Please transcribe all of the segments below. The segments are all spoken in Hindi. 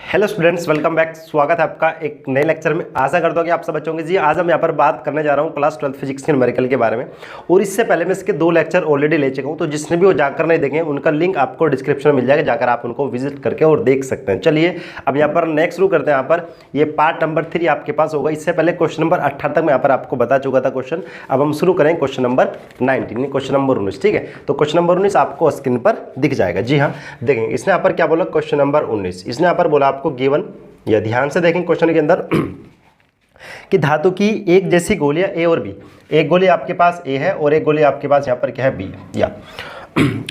Hello students, welcome back. स्वागत है आपका एक नए लेक्चर में। आशा करता हूँ कि आप सब अच्छे होंगे। जी, आज हम यहाँ पर बात करने जा रहा हूँ क्लास 12 फिजिक्स के न्यूमेरिकल के बारे में। और इससे पहले मैं इसके 2 लेक्चर ऑलरेडी ले चुका हूँ, तो जिसने भी वो जाकर नहीं देखे उनका लिंक आपको डिस्क्रिप्शन में मिल जाएगा, जाकर आप उनको विजिट करके और देख सकते हैं। चलिए अब यहाँ पर नेक्स्ट शुरू करते हैं। यहाँ पर ये पार्ट नंबर 3 आपके पास होगा। इससे पहले क्वेश्चन नंबर 18 तक मैं यहाँ पर आपको बता चुका था क्वेश्चन। अब हम शुरू करें क्वेश्चन नंबर 19, क्वेश्चन नंबर 19। ठीक है, तो क्वेश्चन नंबर 19 आपको स्क्रीन पर दिख जाएगा। जी हाँ, देखेंगे इसने यहाँ पर क्या बोला। क्वेश्चन नंबर 19 इसने यहाँ पर बोला आपको गिवन, या ध्यान से देखें क्वेश्चन के अंदर कि धातु की एक जैसी गोलियां ए और बी, एक गोली आपके पास ए है और एक गोली आपके पास यहाँ पर क्या है, बी है। या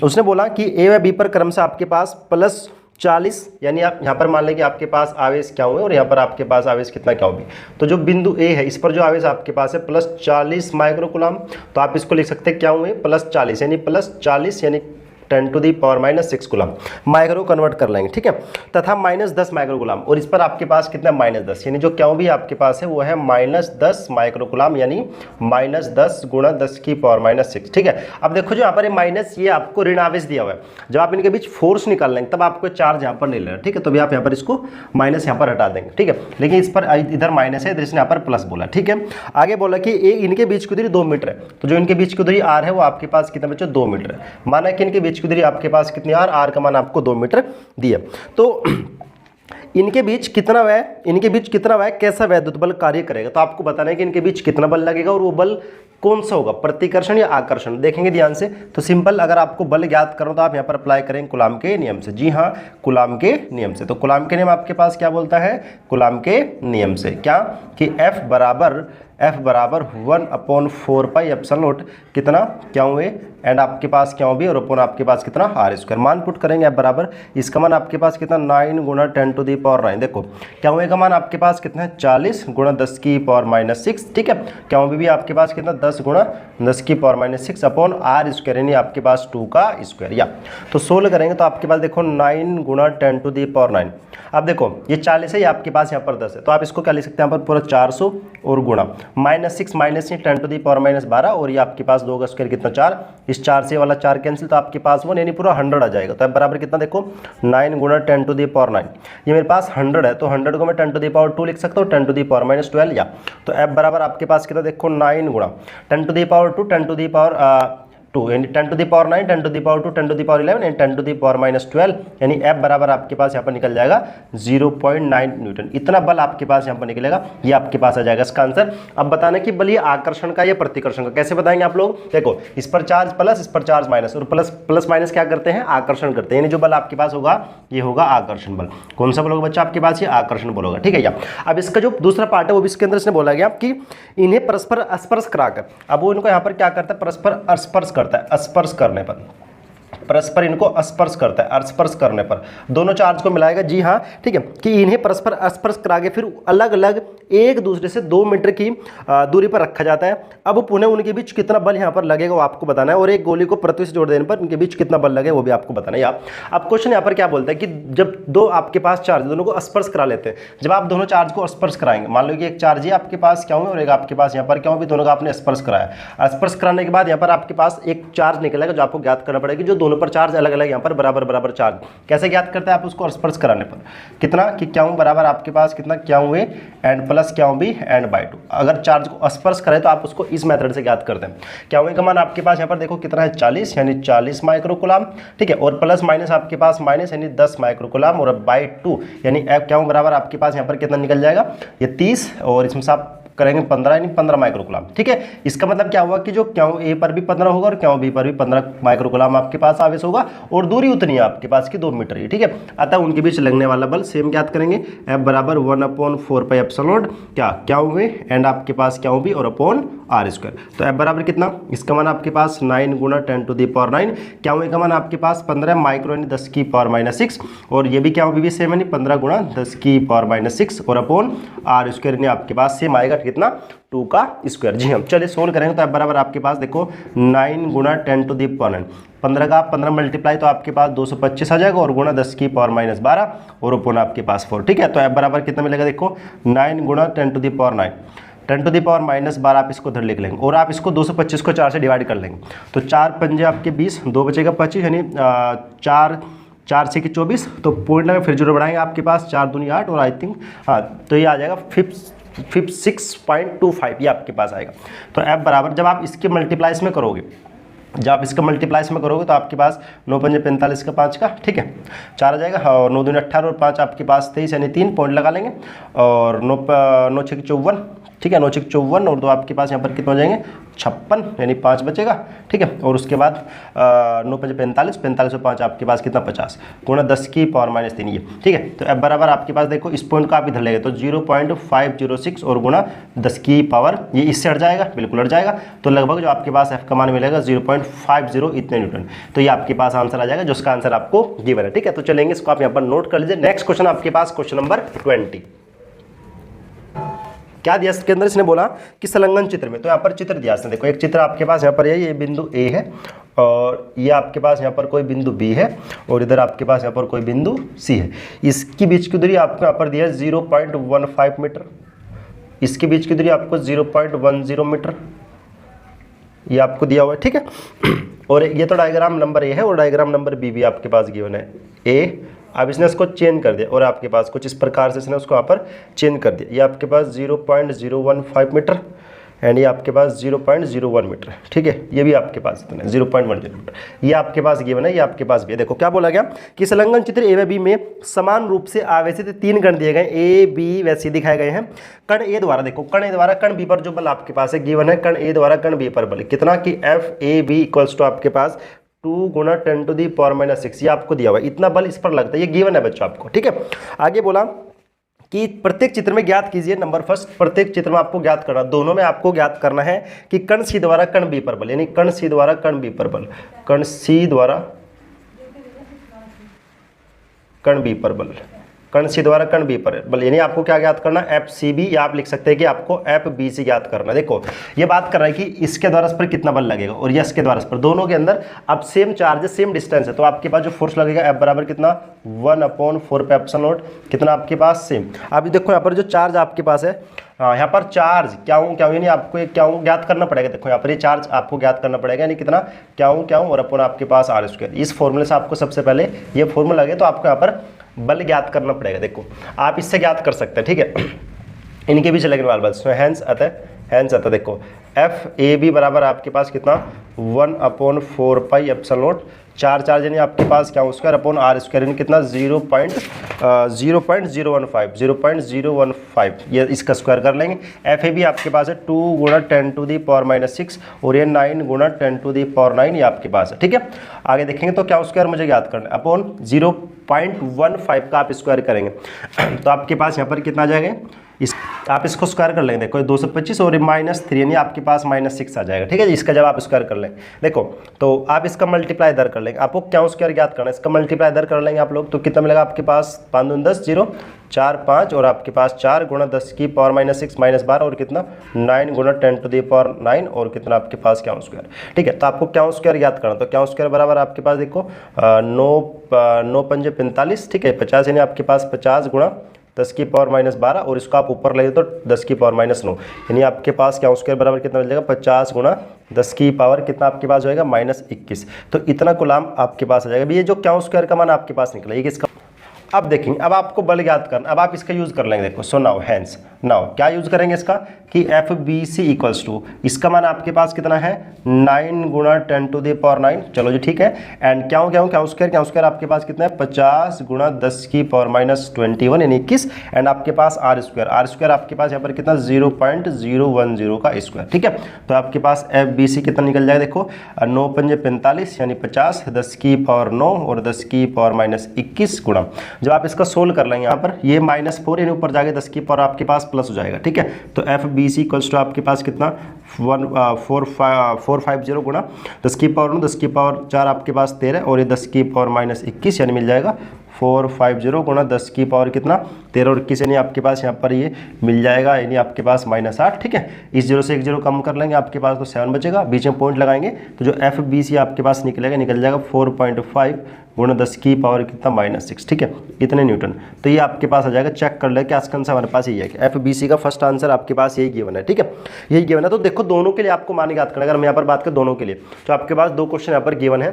उसने बोला कि ए व बी पर क्रमशः आपके पास +40, यानी आप यहाँ पर मान लें कि आपके पास आवेश क्या हुए और यहाँ पर आपके पास आवेश कितना क्या होगी। तो जो बिंदु ए है इस पर जो आवेश आपके पास है +40 माइक्रोकूलम, तो आप इसको लिख सकते हैं क्या हुए, +40 यानी +40 यानी 10⁻⁻6 कूलम माइक्रो कन्वर्ट कर लेंगे। ठीक है, तथा -10 माइक्रोकूलम, और इस पर आपके पास कितना -10, यानी जो क्यों भी आपके पास है वो है -10 माइक्रोकूलम, यानी -10 × 10⁻⁻6। ठीक है, अब देखो जो यहाँ पर माइनस, ये आपको ऋण आवेश दिया हुआ है। जब आप इनके बीच फोर्स निकाल लेंगे तब आपको चार्ज यहाँ पर नहीं लेना। ठीक है, तो भी आप यहाँ पर इसको माइनस यहाँ पर हटा देंगे। ठीक है, लेकिन इस पर इधर माइनस है, इधर इसने यहाँ पर प्लस बोला। ठीक है, आगे बोला कि इनके बीच की दूरी 2 मीटर है, तो जो इनके बीच की दूरी r है वो आपके पास कितना बच्चों, 2 मीटर है। माना कि इनके बीच की दूरी आपके पास कितनी r का मान आपको 2 मीटर दिया। तो इनके बीच कितना वह कैसा वैद्युत बल कार्य करेगा, तो आपको बताना है कि इनके बीच कितना बल लगेगा और वो बल कौन सा होगा, प्रतिकर्षण या आकर्षण। देखेंगे ध्यान से, तो सिंपल अगर आपको बल ज्ञात करो तो आप यहाँ पर अप्लाई करेंगे कूलाम के नियम से। जी हाँ, कूलाम के नियम से। तो कूलाम के नियम आपके पास क्या बोलता है, कूलाम के नियम से क्या कि F बराबर 1/4πε0 कितना क्या हुए, एंड आपके पास क्या भी, और अपॉन आपके पास कितना r²। मान पुट करेंगे F बराबर, इसका मान आपके पास कितना 9 × 10⁻9। देखो क्या हुए का मान आपके पास कितना है, 40 × 10⁻6। ठीक है, क्या भी आपके पास कितना 10 × 10⁻6 अपॉन r², यानी आपके पास 2 का स्क्वायर। या तो सोल्व करेंगे तो आपके पास देखो 9 × 10⁻9। अब देखो ये 40 है, ये आपके पास यहाँ पर 10 है, तो आप इसको क्या लिख सकते हैं यहाँ पर पूरा 400 और गुणा -6 10⁻12, और ये आपके पास 2 का स्क्वायर कितना 4, इस 4 से वाला 4 कैंसिल, तो आपके पास 1 यानी पूरा 100 आ जाएगा। तो अब बराबर कितना देखो 9 × 10⁻9, ये मेरे पास 100 है, तो 100 को मैं 10⁻2 लिख सकता हूँ, 10⁻12। या तो F बराबर आपके पास कितना देखो 9 × 10⁻2 यानी 10⁻9 10⁻2 10⁻11 एंड 10⁻12, यानी F बराबर आपके पास यहाँ पर निकल जाएगा 0.9 न्यूटन। इतना बल आपके पास यहाँ पर निकलेगा, ये आपके पास आ जाएगा इसका आंसर। अब बताना कि बल ये आकर्षण का या प्रतिकर्षण का, कैसे बताएंगे आप लोग। देखो इस पर चार्ज प्लस, इस पर चार्ज माइनस, और प्लस माइनस क्या करते हैं, आकर्षण करते हैं, यानी जो बल आपके पास होगा ये होगा आकर्षण बल। कौन सा बल होगा बच्चा आपके पास, ये आकर्षण बल होगा। ठीक है, या अब इसका जो दूसरा पार्ट है वो भी इसके अंदर इसने बोला गया कि इन्हें परस्पर स्पर्श कराकर, अब वो इनको यहाँ पर क्या करता है, परस्पर स्पर्श करता है। स्पर्श करने पर, परस्पर इनको स्पर्श करता है, स्पर्श करने पर दोनों चार्ज को मिलाएगा। जी हाँ, ठीक है, कि इन्हें परस्पर स्पर्श करा के फिर अलग अलग एक दूसरे से 2 मीटर की दूरी पर रखा जाता है। अब पुनः उनके बीच कितना बल यहाँ पर लगेगा वो आपको बताना है, और एक गोली को पृथ्वी से जोड़ देने पर उनके बीच कितना बल लगेगा वो भी आपको बताना है। अब क्वेश्चन यहाँ पर क्या बोलता है कि जब दो आपके पास चार्ज दोनों को स्पर्श करा लेते हैं, जब आप दोनों चार्ज को स्पर्श कराएंगे, मान लो कि एक चार्ज है आपके पास क्या हुआ और एक आपके पास यहाँ पर क्या हुआ, दोनों का आपने स्पर्श कराया। स्पर्श कराने के बाद यहाँ पर आपके पास एक चार्ज निकलेगा जो आपको ज्ञात करना पड़ेगा, जो दोनों पर चार्ज अलग अलग यहाँ पर बराबर चार्ज कैसे ज्ञात करते हैं आप उसको स्पर्श कराने पर, कितना कि क्या बराबर आपके पास कितना क्या हुए एंड प्लस क्या भी n/2। अगर चार्ज को स्पर्श करें तो आप उसको इस मेथड से ज्ञात करते हैं। क्या हुए का मान आपके पास यहाँ पर देखो कितना है 40, यानी 40 माइक्रोकूलम। ठीक है, और प्लस माइनस आपके पास माइनस यानी 10 माइक्रोकूलम, और /2 यानी क्या बराबर आपके पास यहाँ पर कितना निकल जाएगा, ये 30, और इसमें से आप करेंगे 15 यानी 15 माइक्रोकूलम। ठीक है, इसका मतलब क्या हुआ कि जो क्यों ए पर भी 15 होगा और क्यों बी पर भी 15 माइक्रोकूलम आपके पास आवेश होगा, और दूरी उतनी है आपके पास की 2 मीटर है। ठीक है, अतः उनके बीच लगने वाला बल सेम ज्ञात करेंगे, F बराबर 1/4πε0 क्या हुए एंड आपके पास क्या भी, और अपॉन r²। तो F बराबर कितना, इसका मान आपके पास 9 × 10⁻9, क्या हुए का मान आपके पास 15 माइक्रो यानी 10⁻6, और ये भी क्या भी सेम यानी 15 × 10⁻6 और अपॉन r² यानी आपके पास सेम आएगा कितना, 2 का स्क्वायर। जी हम चलिए सोल्व करेंगे तो F बराबर आपके पास देखो 9 × 10⁻9, 15 का 15 मल्टीप्लाई तो आपके पास 225 आ जाएगा, और गुणा 10⁻12 और अपॉन आपके पास 4। ठीक है, तो F बराबर कितना मिलेगा देखो 9 × 10⁻9, 10⁻12 आप इसको उधर लिख लेंगे, और आप इसको 225 को 4 से डिवाइड कर लेंगे, तो 4 पंजे आपके 20, 2 बचेगा 25, यानी 4 4 6 24, तो पॉइंट लगा फिर जीरो बढ़ाएंगे आपके पास 4 दूनी 8 और आई थिंक हाँ तो ये आ जाएगा 56.25 ये आपके पास आएगा। तो f बराबर जब आप इसके मल्टीप्लाइज में करोगे तो आपके पास 9 पंजे 45 का 5 का, ठीक है 4 आ जाएगा और 9 दूनी 18 और 5 आपके पास 23 यानी 3 पॉइंट लगा लेंगे और 9 6 54, ठीक है 9 6 54 और 2 आपके पास यहाँ पर कितने हो जाएंगे 56 यानी 5 बचेगा, ठीक है। और उसके बाद 9 पंजे 45 45 और 5 आपके पास कितना 50 गुणा 10 की पावर माइनस 3 ये, ठीक है। तो f बराबर आपके पास देखो इस पॉइंट को आप इधर लेंगे तो 0.506 और गुणा 10 की पावर ये इससे हट जाएगा, बिल्कुल हट जाएगा, तो लगभग जो आपके पास f का मान मिलेगा 0.50 इतने न्यूटन। तो ये आपके पास आंसर आ जाएगा जो उसका आंसर आपको गिवन है, ठीक है। तो चलेंगे इसको आप यहाँ पर नोट कर लीजिए। नेक्स्ट क्वेश्चन आपके पास क्वेश्चन नंबर 20 क्या दिया इसके अंदर, इसने बोला कि संलग्न चित्र में, तो यहाँ पर चित्र दिया इसने, देखो एक चित्र आपके पास यहाँ पर है, ये बिंदु A है और ये आपके पास यहाँ पर कोई बिंदु B है और इधर आपके पास यहाँ पर कोई बिंदु C है। इसकी बीच की दूरी आपको यहाँ पर दिया है 0.15 मीटर, इसके बीच की दूरी आपको 0.10 मीटर ये आपको दिया हुआ है, ठीक है। और ये तो डायग्राम नंबर A है और डायग्राम नंबर B भी आपके पास गिवन है A। अब इसने इसको चेंज कर दिया और आपके पास कुछ इस प्रकार से इसने उसको यहाँ पर चेंज कर दिया। ये आपके पास 0.015 मीटर एंड ये आपके पास 0.01 मीटर, ठीक है। ये भी आपके पास इतना 0.10 मीटर ये आपके पास गिवन है, ये आपके पास भी है। देखो क्या बोला गया कि संलग्न चित्र ए व बी में समान रूप से आवेशित 3 कण दिए गए, ए बी व सी दिखाए गए हैं। कण ए द्वारा, देखो कण ए द्वारा कण बी पर जो बल आपके पास है गिवन है, कण ए द्वारा कण बी पर बल कितना कि F A B equals to आपके पास 2 गुणा 10⁻⁻⁶ ये आपको दिया हुआ है, इतना बल इस पर लगता है, ये गिवन है बच्चों आपको, ठीक है। आगे बोला कि प्रत्येक चित्र में ज्ञात कीजिए, नंबर फर्स्ट प्रत्येक चित्र में आपको ज्ञात करना, दोनों में आपको ज्ञात करना है कि कण सी द्वारा कण बी पर बल, यानी कण सी द्वारा कण बी पर बल, कण सी द्वारा कण बी पर बल, कण सी द्वारा कण बी पर बल, यानी आपको क्या ज्ञात करना एफ सी बी, या आप लिख सकते हैं कि आपको एफ बी सी ज्ञात करना। देखो ये बात कर रहा है कि इसके द्वारा इस पर कितना बल लगेगा और ये इसके द्वारा इस पर, दोनों के अंदर अब सेम चार्ज है, सेम डिस्टेंस है, तो आपके पास जो फोर्स लगेगा एफ बराबर कितना 1/4 पे एप्सिलॉन नॉट, कितना आपके पास सेम। अभी देखो यहाँ पर जो चार्ज आपके पास है, हाँ यहाँ पर चार्ज क्या हूँ यानी आपको क्या हूँ ज्ञात करना पड़ेगा। देखो यहाँ पर ये चार्ज आपको ज्ञात करना पड़ेगा, यानी कितना क्या हूँ और अपन आपके पास r²। इस फॉर्मूले से आपको सबसे पहले ये फॉर्मूला लगे तो आपको यहाँ पर बल ज्ञात करना पड़ेगा। देखो आप इससे ज्ञात कर सकते हैं, ठीक है, इनके बीच लगने वाला बल। सो हैंस आता देखो एफ ए बी बराबर आपके पास कितना 1/4 पाई एप्सिलॉन नॉट, चार चार्ज यानी आपके पास क्या स्क्वायर अपॉन r² यानी कितना 0.015 ये इसका स्क्वायर कर लेंगे। एफ ए बी आपके पास है 2 गुणा 10⁻⁶ और ये 9 गुणा 10⁹ ये आपके पास है, ठीक है। आगे देखेंगे तो क्या स्क्वायर मुझे याद करना है, अपॉन 0.15 का आप स्क्वायर करेंगे तो आपके पास यहाँ पर कितना आ जाएगा, आप इसको स्क्वायर कर लेंगे। देखो 225 और -3 यानी आपके पास -6 आ जाएगा, ठीक है। इसका जब आप स्क्वायर कर लेंगे, देखो तो आप इसका मल्टीप्लाई इधर कर लेंगे, आपको क्या स्क्वायर ज्ञात करना है, इसका मल्टीप्लाई इधर कर लेंगे आप लोग, तो कितना मिलेगा आपके पास 5 दूनी 10 0 4 5 और आपके पास 4 गुणा 10⁻⁻⁶ -12 और कितना 9 गुणा 10⁹ और कितना आपके पास क्या स्क्वायर, ठीक है। तो आपको क्या स्क्वायर याद करना, तो क्या स्क्वायर बराबर आपके पास देखो 9 पंजे 45, ठीक है 50 यानी आपके पास 50 गुणा 10⁻⁻12 और इसको आप ऊपर ले तो 10⁻�9 यानी आपके पास क्या स्क्वायर बराबर कितना मिल जाएगा 50 गुणा 10 की पावर कितना आपके पास होएगा -21, तो इतना कूलाम आपके पास आ जाएगा। ये जो क्या स्क्वायर का मान आपके पास निकला, ये किसका। अब देखेंगे, अब आपको बल ज्ञात करना, अब आप इसका यूज कर लेंगे। देखो सो नाउ हैंस नाउ क्या यूज करेंगे इसका कि F B C equals to, इसका मान आपके पास कितना है 9 गुणा 10⁹ चलो जी ठीक है। एंड क्या स्क्वायर आपके पास कितना है 50 गुणा 10⁻⁻21 यानी 21 एंड आपके पास r² आपके पास यहाँ पर कितना 0.010 का स्क्वायर, ठीक है। तो आपके पास एफ बी सी कितना निकल जाएगा, देखो 9 पंजे 45 यानी 50 10⁻9 और 10⁻21 गुणा, जब आप इसका सोल्व कर लेंगे यहाँ पर ये -4 यानी ऊपर जाके 10 की पावर आपके पास प्लस हो जाएगा, ठीक है। तो F B C equals to आपके पास कितना 450 गुणा 10⁻9 10⁻4 आपके पास 13 और ये 10⁻21 यानी मिल जाएगा 450 गुणा 10 की पावर कितना 13 और 21, यानी आपके पास यहाँ पर ये मिल जाएगा, यानी आपके पास -8। ठीक है, इस 0 से एक 0 कम कर लेंगे, आपके पास तो 7 बचेगा, बीच में पॉइंट लगाएंगे तो जो FBC आपके पास निकल जाएगा 4.5 गुणा 10 की पावर कितना -6। ठीक है, इतने न्यूटन। तो ये आपके पास आ जाएगा, चेक कर ले कि आंसर हमारे पास यही है कि FBC का फर्स्ट आंसर आपके पास यही गिवन है। ठीक है, यही गिवन है। तो देखो दोनों के लिए आपको मान याद करना, अगर हम यहाँ पर बात करें दोनों के लिए तो आपके पास 2 क्वेश्चन यहाँ पर गिवन है।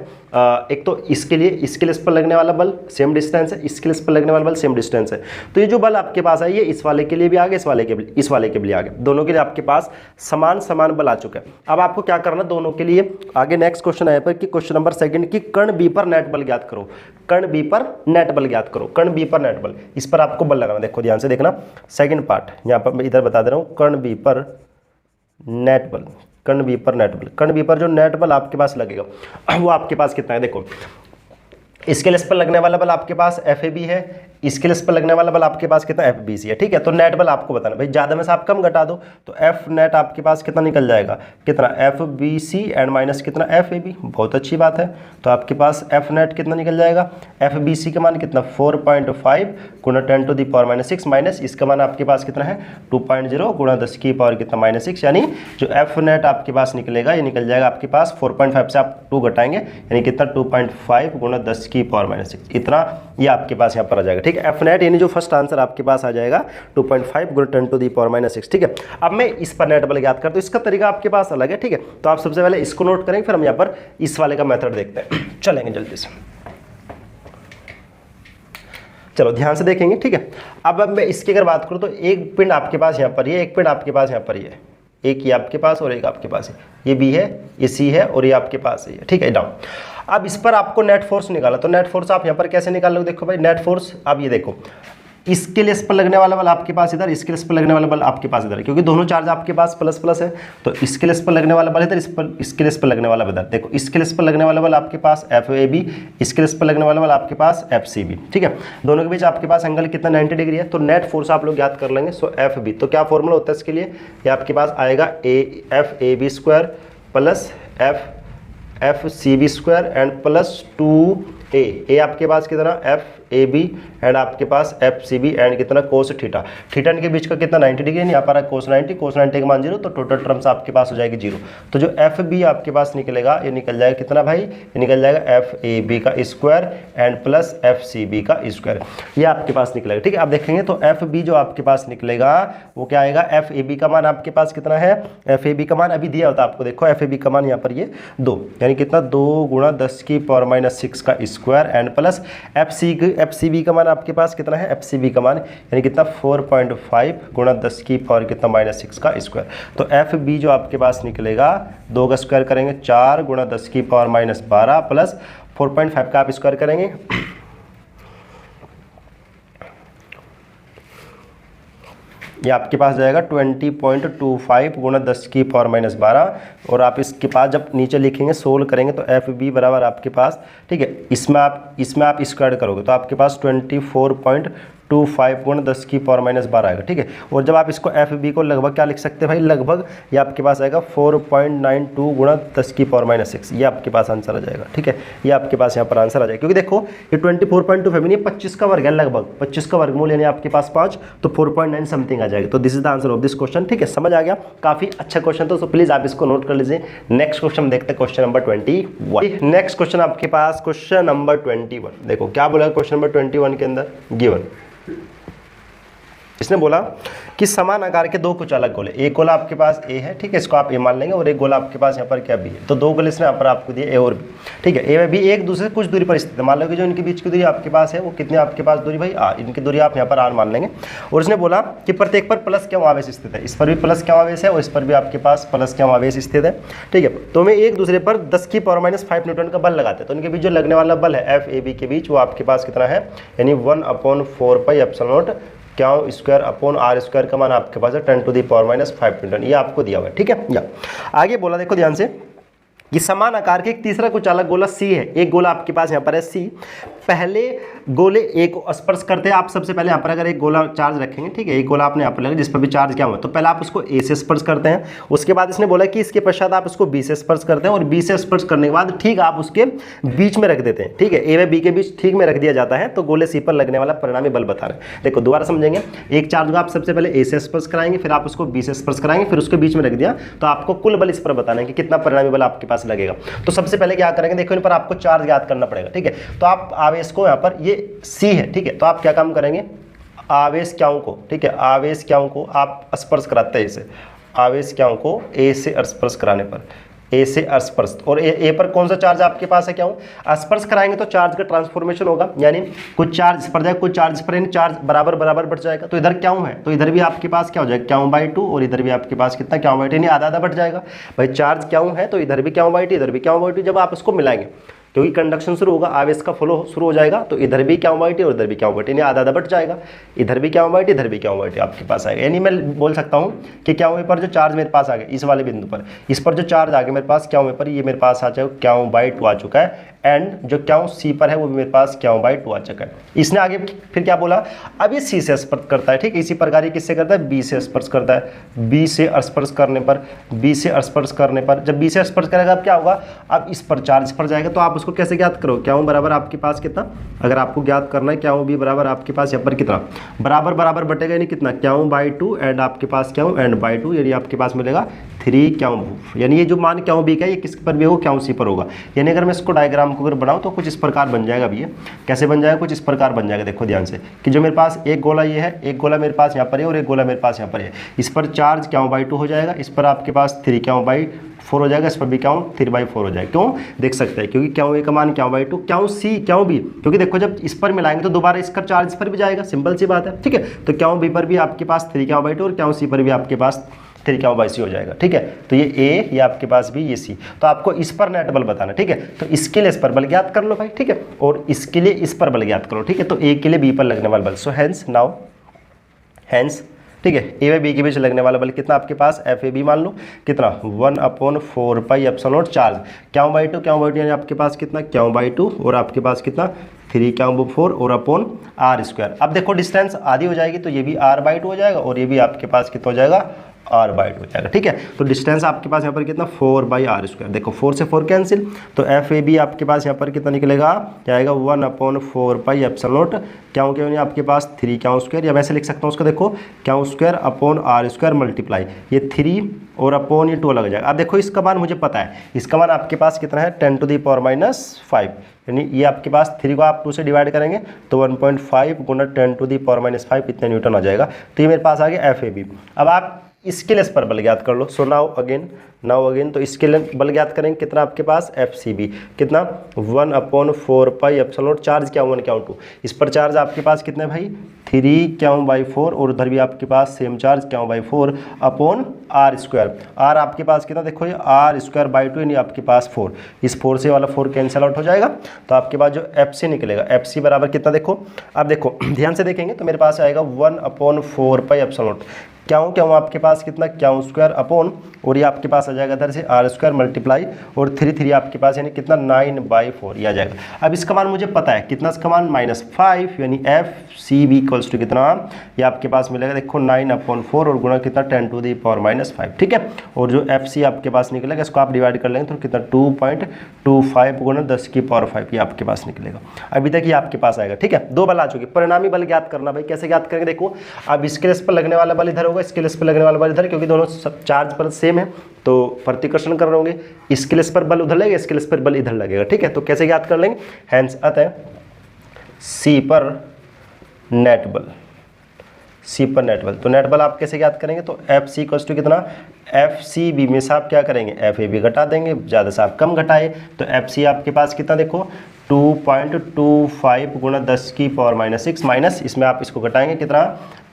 एक तो इसके लिए इस पर लगने वाला बल सेम डिस्टेंस है, इसके लिए इस पर लगने वाला बल सेम डिस्टेंस है। तो ये जो बल आपके पास है ये इस वाले के लिए भी आ गया, इस वाले के भी आ गया, दोनों के लिए आपके पास समान बल आ चुका है। अब आपको क्या करना दोनों के लिए, आगे नेक्स्ट क्वेश्चन आया पर कि क्वेश्चन नंबर 2 की कण बी पर नेट बल ज्ञात करो। कण बी पर नेट बल ज्ञात करो, कण बी पर नेट बल, इस पर आपको बल लगाना। देखो ध्यान से देखना, सेकंड पार्ट यहाँ पर मैं इधर बता दे रहा हूँ, कण बी पर नेट बल, कण बी पर नेट बल, कण बी पर जो नेट बल आपके पास लगेगा वो आपके पास कितना है। देखो इसके लिए इस पर लगने वाला बल आपके पास FAB है, इसके लिए इस पर लगने वाला बल आपके पास कितना FBC है। ठीक है, तो नेट बल आपको बताना भाई, ज़्यादा में से आप कम घटा दो तो F नेट आपके पास कितना निकल जाएगा, कितना FBC एंड माइनस कितना FAB, बहुत अच्छी बात है। तो आपके पास F नेट कितना निकल जाएगा, FBC का मान कितना 4.5 गुणा 10⁻⁻6 माइनस इसका मान आपके पास कितना है 2.0 गुणा 10 की पावर कितना -6, यानी जो F नेट आपके पास निकलेगा ये निकल जाएगा आपके पास 4.5 से आप 2 घटाएंगे, यानी कितना 2.5 गुणा 10 की पावर -6, इतना ये आपके पास यहाँ पर आ जाएगा। ठीक है, F नेट यानी जो फर्स्ट आंसर आपके पास आ जाएगा 2.5 गुणा 10⁻⁻6। ठीक है, अब मैं इस पर नेट बल ज्ञात करता हूँ, इसका तरीका आपके पास अलग है। ठीक है, तो आप सबसे पहले इसको नोट करेंगे, फिर हम यहाँ पर इस वाले का मेथड देखते हैं। चलेंगे जल्दी से, चलो ध्यान से देखेंगे। ठीक है, अब मैं इसकी अगर बात करूँ तो एक पिंड आपके पास यहाँ पर ये, एक पिंड आपके पास यहाँ पर ये, एक ये आपके पास और एक आपके पास है, ये B है, ये C है और ये आपके पास है। ठीक है, डाउन। अब इस पर आपको नेट फोर्स निकाला, तो नेट फोर्स आप यहाँ पर कैसे निकाल लो, देखो भाई नेट फोर्स, अब ये देखो इसके लिए इस पर लगने वाला बल आपके पास इधर, इसके लिए इस पर लगने वाला बल आपके पास इधर, क्योंकि दोनों चार्ज आपके पास प्लस प्लस है, तो इसके लिए इस पर लगने वाला बल इधर, इसके लिए इस पर लगने वाला बल इधर। देखो इसके लिए इस पर लगने वाला बल आपके पास FAB, इसके लिए इस पर लगने वाला बल आपके पास FCB। ठीक है, दोनों के बीच आपके पास एंगल कितना 90 डिग्री है, तो नेट फोर्स आप लोग याद कर लेंगे। सो FB, तो क्या फॉर्मूला होता है इसके लिए, ये आपके पास आएगा FAB² plus FCB² and plus 2A आपके पास कितना FAB एंड आपके पास FCB एंड कितना कोस थीटा, थीटा इनके बीच का कितना 90 डिग्री, यहाँ पर कोस 90, कोस 90 का मान 0, तो टोटल टर्म्स आपके पास हो जाएगी 0। तो जो FB आपके पास निकलेगा ये निकल जाएगा कितना भाई, ये निकल जाएगा FAB का स्क्वायर एंड प्लस FCB का स्क्वायर, ये आपके पास निकलेगा। ठीक है, अब देखेंगे तो FB जो आपके पास निकलेगा वो क्या आएगा, FAB का मान आपके पास कितना है, FAB का मान अभी दिया होता है आपको, देखो FAB का मान यहाँ पर ये 2, यानी कितना 2 गुणा 10 की पावर -6 का स्क्वायर एंड प्लस FCB का मान आपके पास कितना है, FCB का मान यानी कितना 4.5 गुणा 10 की पावर कितना -6 का स्क्वायर। तो FB जो आपके पास निकलेगा 2 का स्क्वायर करेंगे 4 गुणा 10 की पावर -12 प्लस 4.5 का आप स्क्वायर करेंगे, ये आपके पास जाएगा 20.25 गुणा 10 की पावर -12, और आप इसके पास जब नीचे लिखेंगे सोल्व करेंगे तो FB बराबर आपके पास, ठीक है, इसमें आप स्क्वायर करोगे तो आपके पास 24.25 गुणा 10 की पावर -12 आएगा। ठीक है, और जब आप इसको FB को लगभग क्या लिख सकते हैं भाई, लगभग ये आपके पास आएगा 4.92 गुणा 10 की पावर -6, ये आपके पास आंसर आ जाएगा। ठीक है, ये आपके पास यहाँ पर आंसर आ जाएगा, क्योंकि देखो ये 24.25 नहीं 25 का वर्ग है, लगभग 25 का वर्गमूल यानी आपके पास 5, तो 4.9 समथिंग आ जाएगा। तो this is the answer of this question. ठीक है, समझ आ गया, काफी अच्छा क्वेश्चन तो प्लीज आप इसको नोट कर लीजिए। नेक्स्ट क्वेश्चन देखते हैं, क्वेश्चन नंबर 21। नेक्स्ट क्वेश्चन आपके पास क्वेश्चन नंबर 21, देखो क्या बोला क्वेश्चन नंबर 21 के अंदर, गिवन इसने बोला कि समान आकार के 2 कुछ अलग गोले, एक गोला आपके पास A है, ठीक है, इसको आप A मान लेंगे, और एक गोला आपके पास यहाँ पर क्या B है, तो 2 गोले इसने यहाँ पर आपको दिए A और B। ठीक है, A और B एक दूसरे से कुछ दूरी पर स्थित है, मान लो कि जो इनके बीच की दूरी आपके पास है वो कितनी आपके पास दूरी भाई R, इनकी दूरी आप यहाँ पर R मान लेंगे, और इसने बोला कि प्रत्येक पर प्लस क्यों आवेश स्थित है, इस पर भी प्लस क्यों आवेश है और इस पर भी आपके पास प्लस क्यों आवेश स्थित है। ठीक है, तो हमें एक दूसरे पर 10 की पावर -5 न्यूटन का बल लगाते हैं, तो इनके बीच जो लगने वाला बल है FAB के बीच वो आपके पास कितना है, यानी 1/4πε0 क्या स्क्वायर अपॉन R स्क्वायर का मान आपके पास है 10⁻⁵ न्यूटन, ये आपको दिया हुआ है। ठीक है, या आगे बोला देखो ध्यान से, ये समान आकार के एक तीसरा कुछ अलग गोला C है, एक गोला आपके पास यहाँ पर है C, पहले गोले ए को स्पर्श करते हैं। आप सबसे पहले यहाँ पर अगर एक गोला चार्ज रखेंगे, ठीक है, एक गोला आपने यहाँ पर लगा जिस पर भी चार्ज क्या हुआ, तो पहले आप उसको ए से स्पर्श करते हैं। उसके बाद इसने बोला कि इसके पश्चात आप उसको बी से स्पर्श करते हैं और बी से स्पर्श करने के बाद ठीक आप उसके बीच में रख देते हैं, ठीक है, ए व बी के बीच ठीक में रख दिया जाता है, तो गोले सी पर लगने वाला परिणामी बल बता रहे हैं। देखो दोबारा समझेंगे, एक चार्ज को आप सबसे पहले ए से स्पर्श कराएंगे, फिर आप उसको बी से स्पर्श कराएंगे, फिर उसके बीच में रख दिया, तो आपको कुल बल इस पर बताना है कि कितना परिणामी बल आपके पास लगेगा। तो सबसे पहले क्या करेंगे, देखो इन पर आपको चार्ज ज्ञात करना पड़ेगा, ठीक है। तो आप आवेश को यहाँ पर ये सी है, ठीक है, तो आप क्या काम करेंगे, आवेश क्याओं को, ठीक है, आवेश क्याओं को आप स्पर्श कराते हैं इसे, आवेश क्याओं को ए से स्पर्श कराने पर, ए से स्पर्श, और ए पर कौन सा चार्ज आपके पास है, क्या हो स्पर्श कराएंगे तो चार्ज का ट्रांसफॉर्मेशन होगा, यानी कुछ चार्ज इस पर जाएगा, कुछ चार्ज पर, यानी चार्ज बराबर बराबर बढ़ जाएगा। तो इधर क्या है, तो इधर भी आपके पास क्या हो जाएगा, क्या 2 और इधर भी आपके पास कितना क्या 2, यानी आधा आधा बढ़ जाएगा। भाई चार्ज क्या है तो इधर भी क्या 2, इधर भी क्या 2, जब आप इसको मिलाएंगे क्योंकि कंडक्शन शुरू होगा, आवेश का फ्लो शुरू हो जाएगा, तो इधर भी क्या 1/2 और इधर भी क्या 1/2, यानी आधा आधा बढ़ जाएगा। इधर भी क्या 1/2, इधर भी क्या 1/2 आपके पास आएगा। यानी मैं बोल सकता हूँ कि क्या पर जो चार्ज मेरे पास आ गया इस वाले बिंदु पर, इस पर जो चार्ज आ गया मेरे पास क्या पर, ये मेरे पास आ जाएगा क्या 1/2 आ चुका है, एंड जो क्या सी पर है वो भी मेरे पास क्या 1/2 आ चुका है। इसने आगे फिर क्या बोला, अब ये सी से स्पर्श करता है, ठीक है, इसी प्रकार ये किससे करता है, बी से स्पर्श करता है। बी से स्पर्श करने पर, बी से स्पर्श करने पर, जब बी से स्पर्श करेगा अब क्या होगा, अब इस पर चार्ज पर जाएगा। तो आप उसको कैसे ज्ञात करो, क्या बराबर आपके पास कितना, अगर आपको ज्ञात करना है क्या बी बराबर आपके पास यहाँ पर कितना बराबर बराबर बटेगा, यानी कितना क्या 2 एंड आपके पास क्या एंड 2, यानी आपके पास मिलेगा 3 क्या, यानी ये जो मान क्या बी का ये किस पर भी होगा, क्या सी पर होगा। यानी अगर मैं इसको डायग्राम को अगर बनाऊँ तो कुछ इस प्रकार बन जाएगा। भी ये कैसे बन जाएगा, कुछ इस प्रकार बन जाएगा। देखो ध्यान से कि जो मेरे पास एक गोला ये है, एक गोला मेरे पास यहाँ पर है और एक गोला मेरे पास यहाँ पर है, इस पर चार्ज क्या 2 हो जाएगा, इस पर आपके पास 3 क्या 4 हो जाएगा, इस पर भी क्या 3/4 हो जाएगा। क्यों देख सकते हैं, क्योंकि क्या ए का मान क्या 2, क्या सी क्या बी, क्योंकि देखो जब इस पर मिलाएंगे तो दोबारा इसका चार्ज इस पर भी जाएगा, सिंपल सी बात है, ठीक है। तो क्या बी पर भी आपके पास 3 क्या 2 और क्या सी पर भी आपके पास 3 क्या 2 हो जाएगा, ठीक है। तो ये ए, ये आपके पास भी ये सी, तो आपको इस पर नेट बल बताना, ठीक है। तो इसके लिए इस पर बल ज्ञात कर लो भाई, ठीक है, और इसके लिए इस पर बल ज्ञात करो, ठीक है। तो ए के लिए बी पर लगने वाला बल, सो हेंस नाउ हेंस, ठीक है, ए व बी के बीच लगने वाला बल कितना आपके पास, एफ ए बी मान लो कितना 1/4 पाई एप्सिलॉन नॉट चार्ज क्या 2 यानी आपके पास कितना क्या 2 और आपके पास कितना 3 क्या 4 और अपॉन r²। अब देखो डिस्टेंस आधी हो जाएगी तो ये भी r/2 हो जाएगा और ये भी आपके पास कितना हो जाएगा r/2 हो जाएगा, ठीक है। तो डिस्टेंस आपके पास यहाँ पर कितना 4/r², देखो 4 से 4 कैंसिल, तो एफ ए बी आपके पास यहाँ पर कितना निकलेगा, क्या आएगा 1/4 पाई एप्सिलॉन नॉट क्या यानी आपके पास 3 क्या स्क्वायर, या वैसे लिख सकता हूँ उसको, देखो क्या स्क्वायर अपॉन r² मल्टीप्लाई ये 3 और अपॉन ये 2 लग जाएगा। अब देखो इसका मान मुझे पता है, इसका मान आपके पास कितना है 10⁻⁵, यानी ये आपके पास 3 को आप 2 से डिवाइड करेंगे तो 1.5 गुना 10⁻⁵ इतने न्यूटन आ जाएगा। तो ये मेरे पास आ गया एफ ए बी। अब आप इसके लिए इस पर बल ज्ञात कर लो। सो नाउ अगेन तो इसके लिए बल ज्ञात करेंगे कितना आपके पास एफ सी बी कितना 1/4 पाई एप्सिलॉन नॉट चार्ज क्या 1 क्या 2, इस पर चार्ज आपके पास कितने भाई 3 क्या 4 और उधर भी आपके पास सेम चार्ज क्या 4 अपॉन r²। r आपके पास कितना देखो ये r²/2 यानी आपके पास 4, इस 4 से वाला 4 कैंसिल आउट हो जाएगा। तो आपके पास जो एफ सी निकलेगा, एफ सी बराबर कितना देखो, अब देखो ध्यान से देखेंगे तो मेरे पास आएगा 1/4 पाई एप्सिलॉन नॉट क्या आपके पास कितना क्या स्क्वायर अपॉन और ये आपके पास आ जाएगा इधर से r² मल्टीप्लाई और 3 आपके पास यानी कितना 9/4 ये आ जाएगा। अब इसका मान मुझे पता है कितना, इसका मान -5 यानी F C B equals to कितना ये आपके पास मिलेगा देखो 9/4 और गुणा कितना 10⁻⁵, ठीक है। और जो एफ सी आपके पास निकलेगा इसको आप डिवाइड कर लेंगे तो कितना 2.25 गुणा 10⁵ ये आपके पास निकलेगा। अभी तक ये आपके पास आएगा, ठीक है। 2 बल आ चुके, परिणामी बल ज्ञात करना भाई, कैसे ज्ञात करेंगे देखो। अब इसके लिए इस पर लगने वाला बल इधर होगा, इसके लिए इस पर लगने वाला बल इधर, क्योंकि दोनों सब चार्ज पर सेम है तो प्रतिकर्षण कर रहे होंगे। इसके लिए इस पर बल उधर लगेगा, इसके लिए इस पर बल इधर लगेगा, ठीक है। तो कैसे ज्ञात कर लेंगे, हेंस अतः सी पर नेट बल, सी पर नेट बल, तो नेट बल आप कैसे ज्ञात करेंगे तो एफ सी इक्वल्स टू कितना एफ सी बी में से आप क्या करेंगे एफ ए बी घटा देंगे, ज़्यादा से आप कम घटाए तो एफ सी आपके पास कितना देखो 2.25 गुणा 10⁻⁻6 माइनस इसमें आप इसको घटाएंगे कितना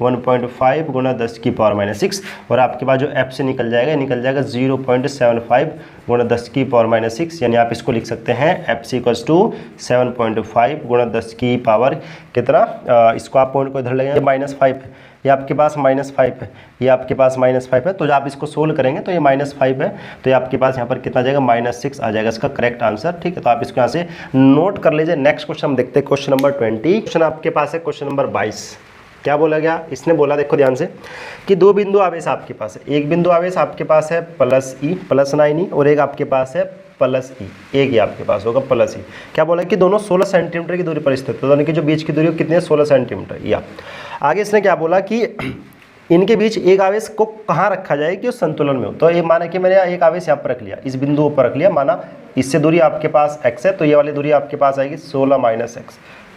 1.5 गुणा 10⁻⁻6 और आपके पास जो एफ से निकल जाएगा 0.75 गुणा 10⁻⁻6 यानी आप इसको लिख सकते हैं एफ सी इक्वल्स टू 7.5 गुणा 10 की पावर कितना इसको आप पॉइंट को इधर लगेंगे -5 ये आपके पास -5 है, ये आपके पास -5 है। तो जब आप इसको सोल्व करेंगे तो ये -5 है, तो ये आपके पास यहाँ पर कितना आ जाएगा, -6 आ जाएगा इसका करेक्ट आंसर। ठीक है, तो आप इसको यहाँ से नोट कर लीजिए। नेक्स्ट क्वेश्चन हम देखते हैं, क्वेश्चन नंबर 20। क्वेश्चन आपके पास है क्वेश्चन नंबर 22। क्या बोला गया, इसने बोला, देखो ध्यान से, कि दो बिंदु आवेश आपके पास है। एक बिंदु आवेश आपके पास है +E +9E और एक आपके पास है +E, एक ही आपके पास होगा +E। क्या बोला कि दोनों 16 सेंटीमीटर की दूरी पर स्थित है, तो दोनों की जो बीच की दूरी कितनी है, 16 सेंटीमीटर। या आगे इसने क्या बोला कि इनके बीच एक आवेश को कहाँ रखा जाए कि उस संतुलन में हो। तो ये माना कि मैंने एक आवेश यहाँ पर रख लिया, इस बिंदु पर रख लिया, माना इससे दूरी आपके पास x है, तो ये वाली दूरी आपके पास आएगी 16 - x।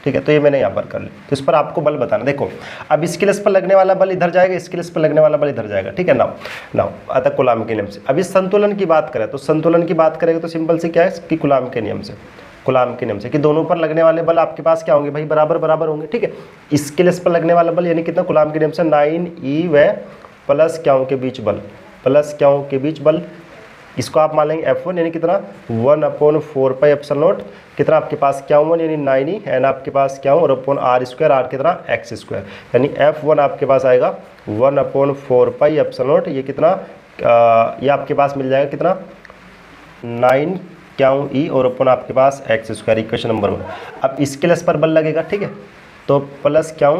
ठीक है, तो ये मैंने यहाँ पर कर लिया। तो इस पर आपको बल बताना। देखो अब इसके लिए इस पर लगने वाला बल इधर जाएगा, इसके लिए इस पर लगने वाला बल इधर जाएगा। ठीक है, नाउ अतः कूलाम के नियम से अब इस संतुलन की बात करें, तो संतुलन की बात करेंगे तो सिंपल से क्या है कि कूलाम के नियम से, कूलाम के नियम से कि दोनों पर लगने वाले बल आपके पास क्या होंगे भाई, बराबर बराबर होंगे। ठीक है, इसके लिए इस पर लगने वाला बल यानी कितना, कूलाम के नियम से 9E व प्लस क्यों के बीच बल, प्लस क्यों के बीच बल, इसको आप मान लेंगे F1 यानी कितना 1/4πε0, कितना आपके पास क्या 1 यानी 9E एंड आपके पास क्या और अपॉन r², r कितना x², यानी F1 आपके पास आएगा 1/4πε0, ये कितना ये आपके पास मिल जाएगा कितना 9 क्यों E और अपॉन आपके पास x², इक्वेशन नंबर 1। अब इसके लिए इस पर बल लगेगा। ठीक है, तो प्लस क्यों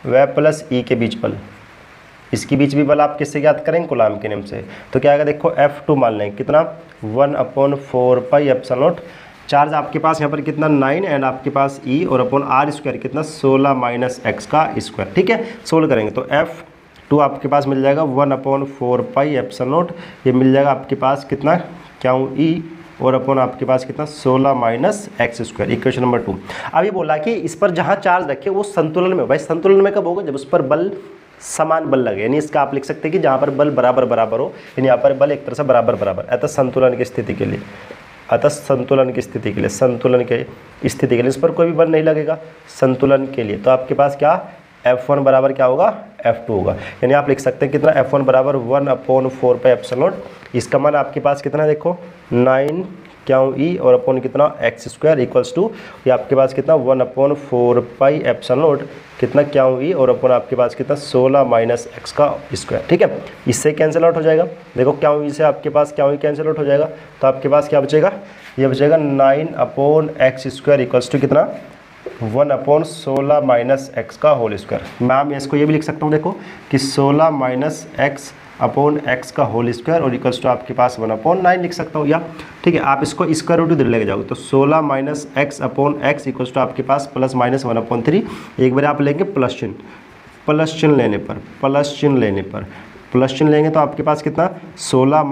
व प्लस E के बीच बल, इसके बीच भी बल आप किससे ज्ञात करेंगे, कूलाम के नियम से। तो क्या आएगा, देखो F2 मान लेंगे कितना 1/4πε0, चार्ज आपके पास यहाँ पर कितना 9 एंड आपके पास E और अपॉन r² कितना 16 - x²। ठीक है, सोल्व करेंगे तो F2 आपके पास मिल जाएगा 1/4πε0, ये मिल जाएगा आपके पास कितना क्यों E और अपॉन आपके पास कितना 16 - x², इक्वेशन नंबर 2। अभी बोला कि इस पर जहाँ चार्ज रखे वो संतुलन में हो। भाई संतुलन में कब होगा, जब उस पर बल समान बल लगे, यानी इसका आप लिख सकते हैं कि जहाँ पर बल बराबर बराबर हो, यानी यहाँ पर बल एक तरह से बराबर बराबर, अतः संतुलन की स्थिति के लिए, अतः संतुलन की स्थिति के लिए, संतुलन के स्थिति के लिए इस पर कोई भी बल नहीं लगेगा संतुलन के लिए। तो आपके पास क्या F1 बराबर क्या होगा, F2 होगा, यानी आप लिख सकते हैं कितना F1 बराबर 1/4πε0, इसका मान आपके पास कितना है, देखो 9 क्यों E और अपॉन कितना x² इक्वल्स टू ये आपके पास कितना 1/4πε0 कितना क्यों E और अपॉन आपके पास कितना 16 - x²। ठीक है, इससे कैंसिल आउट हो जाएगा। देखो क्यों E से आपके पास क्यों E कैंसिल आउट हो जाएगा, तो आपके पास क्या बचेगा, ये बचेगा 9/x² इक्वल्स टू कितना 1/16 - x²। मैम इसको ये भी लिख सकता हूँ, देखो कि 16 - x/x² और इक्वल्स टू आपके पास 1/9 लिख सकता हूँ। या ठीक है, आप इसको स्क्वायर रूट इधर लेके जाओगे तो 16 - x/x इक्वल्स टू आपके पास +-1/3। एक बार आप लेंगे प्लस चिन्ह, प्लस चिन्ह लेने पर, प्लस चिन्ह लेने पर, प्लस चिन्ह लेंगे तो आपके पास कितना 16 -